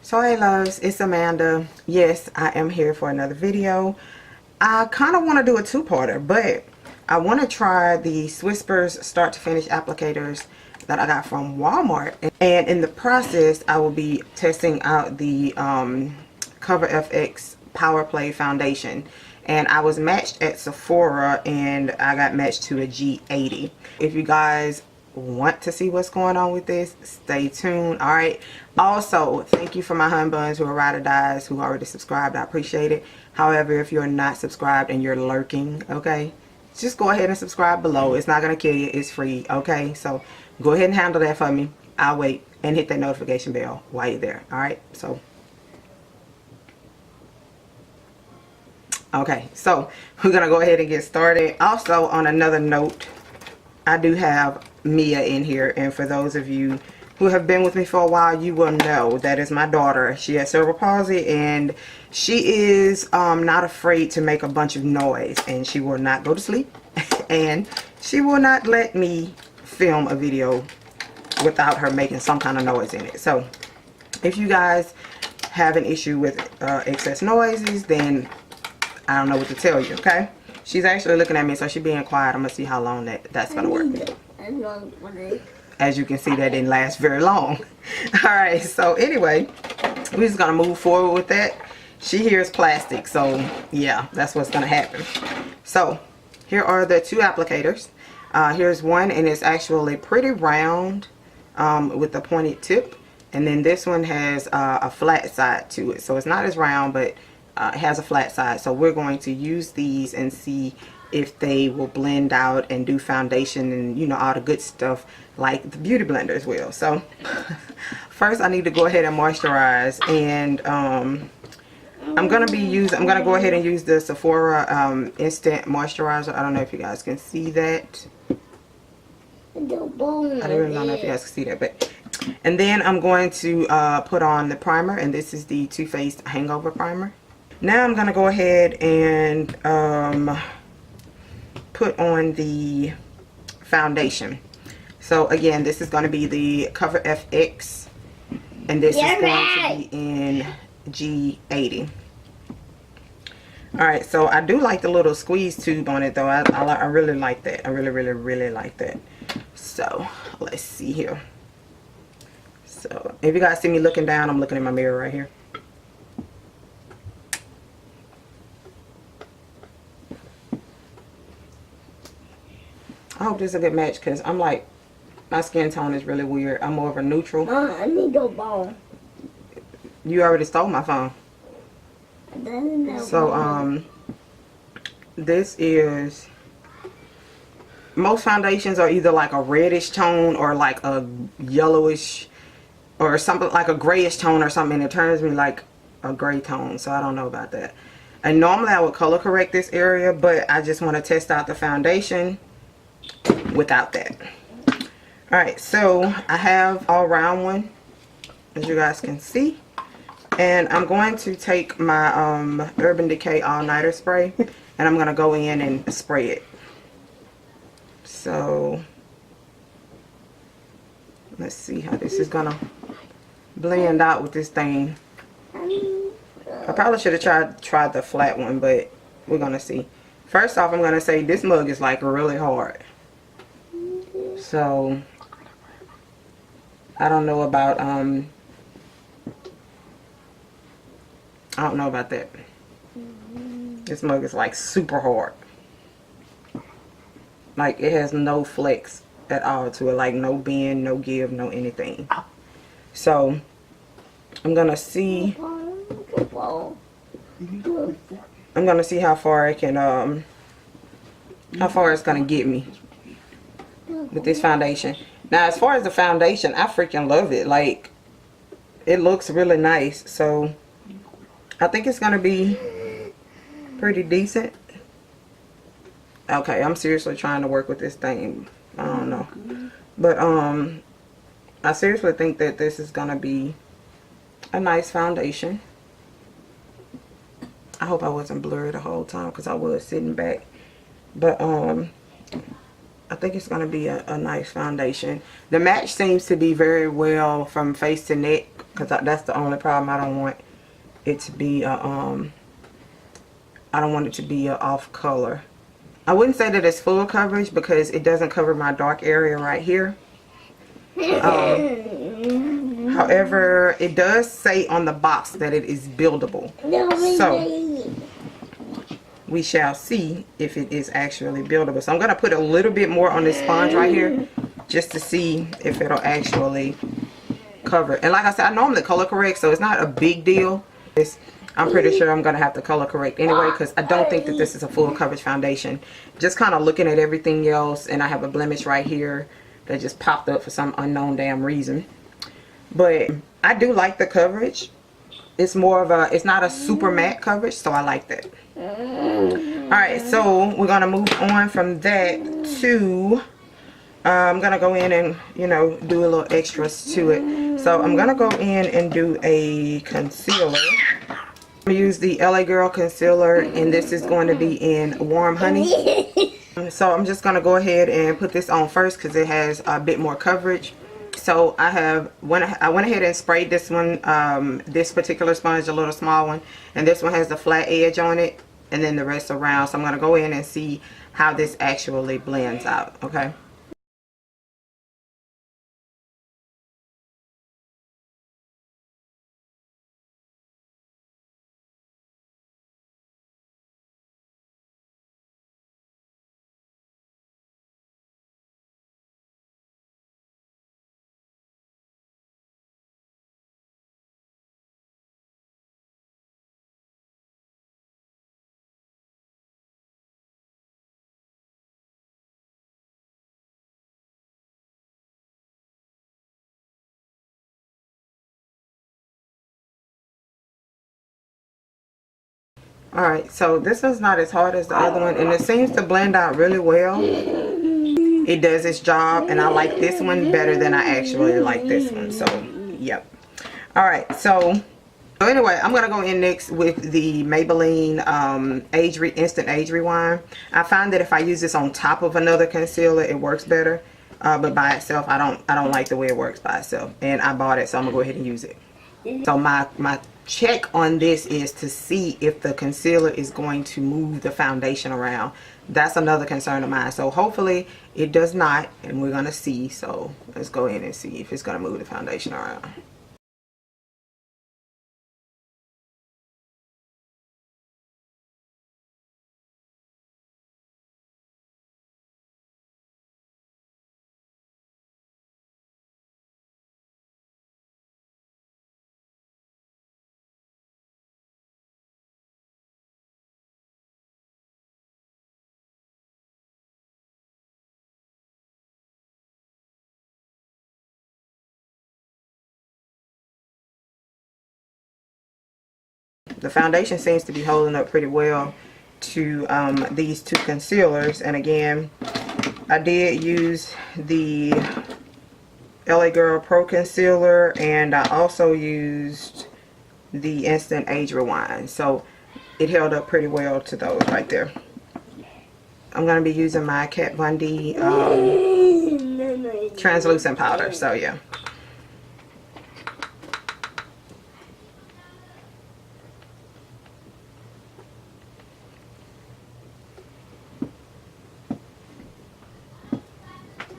So hey loves, it's Amanda. Yes, I am here for another video. I kind of want to do a two-parter, but I want to try the Swisper's start to finish applicators that I got from Walmart, and in the process I will be testing out the COVERFX POWERPLay foundation. And I was matched at Sephora and I got matched to a G80. If you guys want to see what's going on with this, stay tuned. All right, also thank you for my hun buns who are ride or dies who already subscribed. I appreciate it. However, if you're not subscribed and you're lurking, okay, just go ahead and subscribe below. It's not gonna kill you, it's free. Okay, so go ahead and handle that for me. I'll wait, and hit that notification bell while you're there. All right, so okay, so we're gonna go ahead and get started. Also, on another note, I do have Mia in here, and for those of you who have been with me for a while, you will know that is my daughter. She has cerebral palsy, and she is not afraid to make a bunch of noise, and she will not go to sleep and she will not let me film a video without her making some kind of noise in it. So if you guys have an issue with excess noises, then I don't know what to tell you. Okay, she's actually looking at me, so she's being quiet. I'm gonna see how long that's gonna work. As you can see, that didn't last very long. All right, so anyway, we're just gonna move forward with that. She hears plastic, so yeah, that's what's gonna happen. So here are the two applicators. Here's one, and it's actually pretty round with a pointed tip, and then this one has a flat side to it, so it's not as round, but it has a flat side. So we're going to use these and see if they will blend out and do foundation and, you know, all the good stuff like the beauty blenders will. So first I need to go ahead and moisturize, and I'm gonna go ahead and use the Sephora instant moisturizer. I don't know if you guys can see that. I really don't know if you guys can see that, but and then I'm going to put on the primer, and this is the Too Faced Hangover primer. Now I'm gonna go ahead and put on the foundation. So again, this is going to be the COVERFX, and this is going to be in G80. Alright, so I do like the little squeeze tube on it though. I really like that. I really like that. So let's see here. So if you guys see me looking down, I'm looking in my mirror right here. I hope this is a good match, because I'm like, my skin tone is really weird. I'm more of a neutral. I need your phone. You already stole my phone. So this is, most foundations are either like a reddish tone or like a yellowish or something, like a grayish tone or something, and it turns me like a gray tone. So I don't know about that. And normally I would color correct this area, but I just want to test out the foundation without that. Alright, so I have all round one, as you guys can see, and I'm going to take my Urban Decay All Nighter spray, and I'm going to go in and spray it. So let's see how this is going to blend out with this thing. I probably should have tried the flat one, but we're going to see. First off, I'm going to say this mug is like really hard. So I don't know about that. This mug is like super hard. Like it has no flex at all to it, like no bend, no give, no anything. So I'm gonna see how far it can how far it's gonna get me with this foundation. Now as far as the foundation, I freaking love it. Like it looks really nice, so I think it's gonna be pretty decent. Okay, I'm seriously trying to work with this thing. I don't know, but I seriously think that this is gonna be a nice foundation. I hope I wasn't blurry the whole time, because I was sitting back, but I think it's going to be a nice foundation. The match seems to be very well from face to neck because that's the only problem. I don't want it to be a, I don't want it to be a off color. I wouldn't say that it's full coverage because it doesn't cover my dark area right here. However, it does say on the box that it is buildable. So we shall see if it is actually buildable. So I'm going to put a little bit more on this sponge right here just to see if it'll actually cover. And like I said, I normally color correct, so it's not a big deal. I'm pretty sure I'm going to have to color correct anyway because I don't think that this is a full coverage foundation. Just kind of looking at everything else, and I have a blemish right here that just popped up for some unknown damn reason. But I do like the coverage. It's more of a, it's not a super matte coverage, so I like that. Alright, so we're going to move on from that to, I'm going to go in and, you know, do a little extras to it. So I'm going to go in and do a concealer. I'm going to use the LA Girl concealer, and this is going to be in Warm Honey. So I'm just going to go ahead and put this on first because it has a bit more coverage. So I went ahead and sprayed this one, this particular sponge, a little small one, and this one has the flat edge on it, and then the rest around. So I'm going to go in and see how this actually blends out, okay? Alright, so this one's not as hard as the other one, and it seems to blend out really well. It does its job, and I like this one better than I actually like this one. So, yep. Alright, so anyway, I'm going to go in next with the Maybelline Instant Age Rewind. I find that if I use this on top of another concealer, it works better. But by itself, I don't like the way it works by itself. And I bought it, so I'm going to go ahead and use it. So my check on this is to see if the concealer is going to move the foundation around. That's another concern of mine. So hopefully it does not, and we're going to see. So let's go in and see if it's going to move the foundation around. The foundation seems to be holding up pretty well to these two concealers. And again, I did use the LA Girl Pro Concealer, and I also used the Instant Age Rewind. So it held up pretty well to those right there. I'm going to be using my Kat Von D translucent powder. So yeah.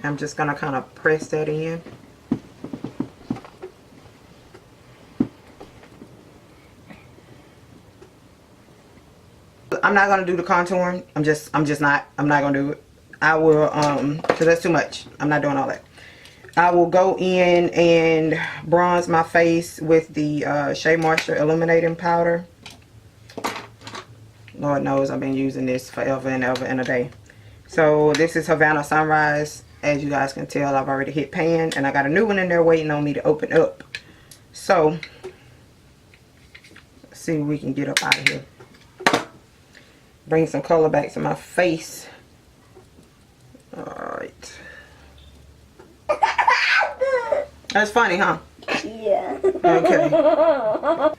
I'm just going to kind of press that in. I'm not going to do the contouring. I'm not going to do it. I will, because that's too much. I'm not doing all that. I will go in and bronze my face with the Shea Moisture Illuminating Powder. Lord knows I've been using this forever and ever and a day. So this is Havana Sunrise. As you guys can tell, I've already hit pan, and I got a new one in there waiting on me to open up. So let's see what we can get up out of here. Bring some color back to my face. Alright. That's funny, huh? Yeah. Okay.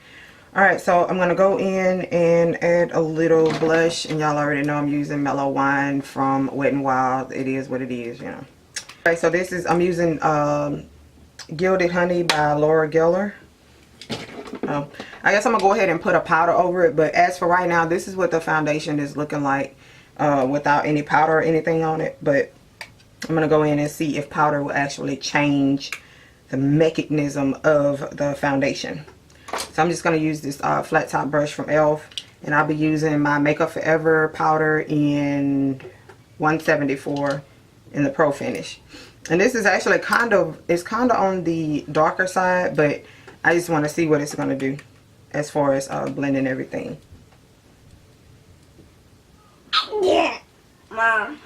Alright, so I'm going to go in and add a little blush. And y'all already know I'm using Mellow Wine from Wet n Wild. It is what it is, you know. Alright, so this is, I'm using Gilded Honey by Laura Geller. I guess I'm gonna go ahead and put a powder over it, but as for right now, this is what the foundation is looking like without any powder or anything on it. But I'm gonna go in and see if powder will actually change the mechanism of the foundation. So I'm just gonna use this flat top brush from ELF, and I'll be using my Makeup Forever powder in 174 in the Pro Finish. And this is actually kind of on the darker side, but I just want to see what it's going to do as far as blending everything. Yeah, Mom.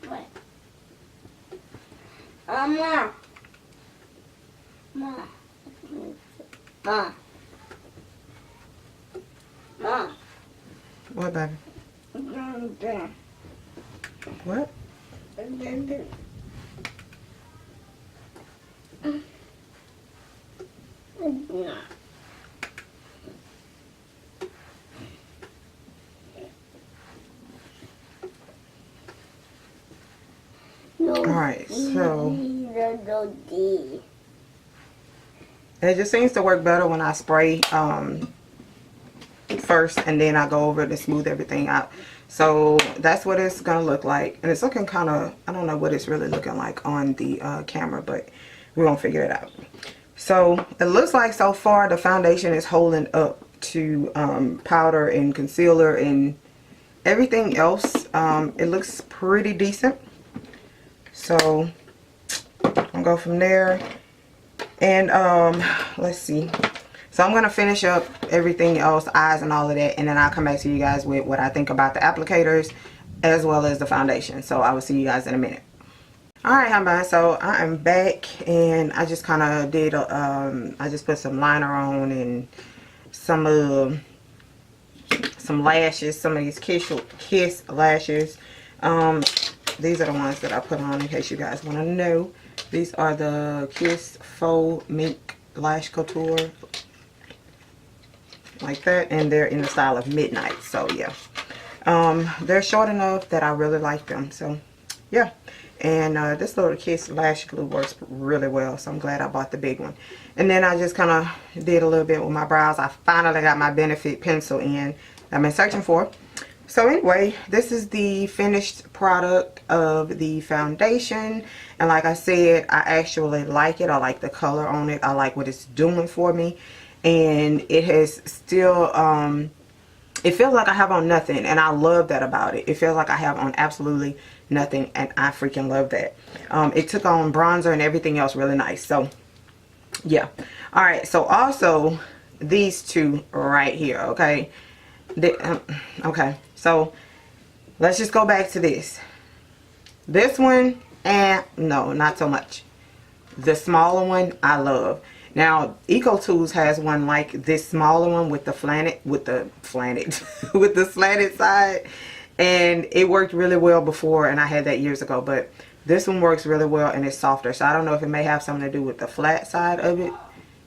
What? Mom. Mom. Mom. Mom. What, baby? What? Alright, so it just seems to work better when I spray first and then I go over to smooth everything out. So that's what it's gonna look like, and it's looking kind of, I don't know what it's really looking like on the camera, but we're gonna figure it out. So it looks like so far the foundation is holding up to powder and concealer and everything else. It looks pretty decent, so I'll go from there. And let's see. So I'm going to finish up everything else, eyes and all of that, and then I'll come back to you guys with what I think about the applicators as well as the foundation. So I will see you guys in a minute. Alright, Havana, so I am back, and I just kind of did, I just put some liner on and some lashes, some of these Kiss lashes. These are the ones that I put on in case you guys want to know. These are the Kiss Faux Mink Lash Couture. Like that, and they're in the style of Midnight. So yeah, they're short enough that I really like them. So yeah, and this little Kiss lash glue works really well, so I'm glad I bought the big one. And then I just kind of did a little bit with my brows. I finally got my Benefit pencil in I've been searching for. So anyway, this is the finished product of the foundation, and like I said, I actually like it. I like the color on it. I like what it's doing for me. And it has still, it feels like I have on nothing, and I love that about it. It feels like I have on absolutely nothing, and I freaking love that. It took on bronzer and everything else really nice. So yeah. Alright, so also these two right here, okay? Okay, so let's just go back to this. This one, and no, not so much. The smaller one I love. Now, EcoTools has one like this smaller one with the with the slanted side, and it worked really well before, and I had that years ago, but this one works really well and it's softer. So I don't know if it may have something to do with the flat side of it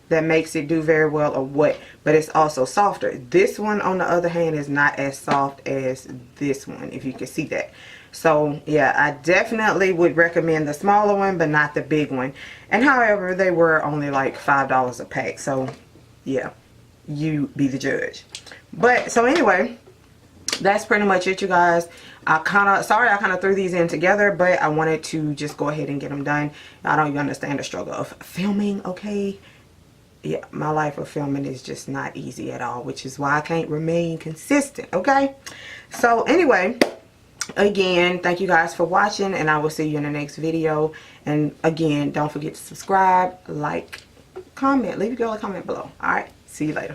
that makes it do very well or what, but it's also softer. This one on the other hand is not as soft as this one, if you can see that. So yeah, I definitely would recommend the smaller one, but not the big one. And however, they were only like $5 a pack. So yeah, you be the judge. But so anyway, that's pretty much it, you guys. Sorry I kind of threw these in together, but I wanted to just go ahead and get them done. I don't even understand the struggle of filming, okay? Yeah, my life of filming is just not easy at all, which is why I can't remain consistent, okay? So anyway, again, thank you guys for watching, and I will see you in the next video. And again, don't forget to subscribe, like, comment, leave your girl a comment below. Alright, see you later.